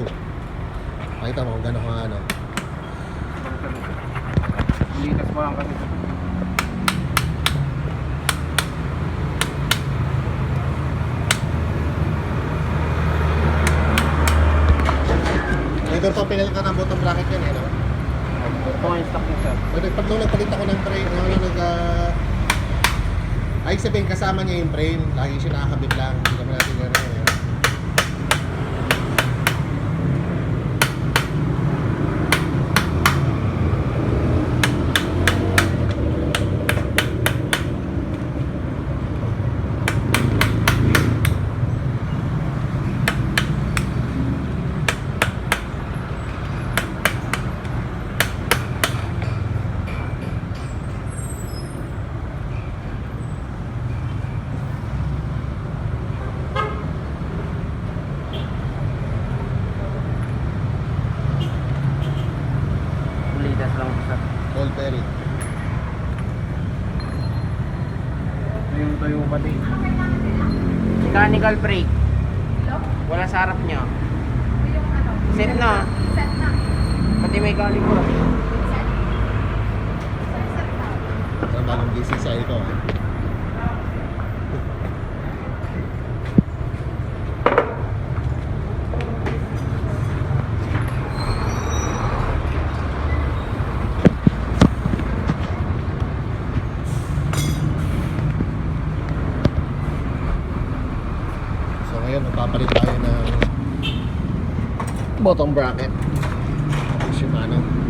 Pakita mo kung gano'n ka ano. Litas mo lang kasi. Ito pa pinal ka ng bottom bracket yan eh, no? Ito nga yung stock niya, sir. Pag nung nagpalit ako ng frame, ay sabihin kasama niya yung frame, lagi siya nakakabit lang, hindi naman natin gano'n eh. Litas lang, sir. Ball bearing. Tuyo pati. Mechanical brake. Wala sa harap niya. Set na. Set na. Pati may caliper. Ang bagong DCSI ito ah. So ngayon magpapalit tayo ng bottom bracket. Shimano.